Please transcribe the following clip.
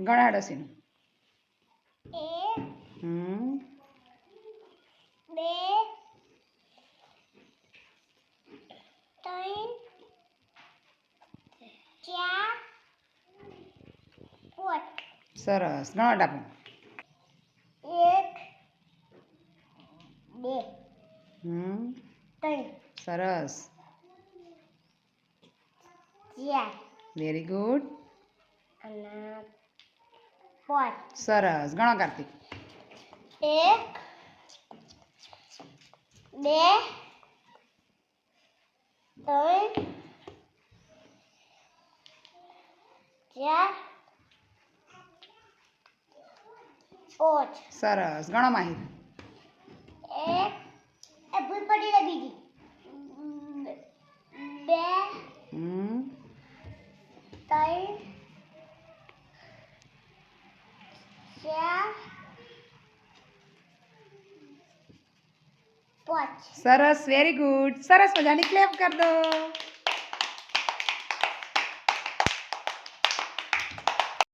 ગણાડો સીનું. 1 2 3 4 5. સરસ. ગણાટ આપો. 1 2 3 સરસ. 4 વેરી ગુડ. અને 5. સરસ. ગણો કાર્તિક. 1 2 3 4 5. સરસ. ગણો માહિર. 1 ભૂલ પડી રે બીજી 2 3 4 5. સરસ. Very good. સરસ મજાની ક્લેપ કર દો.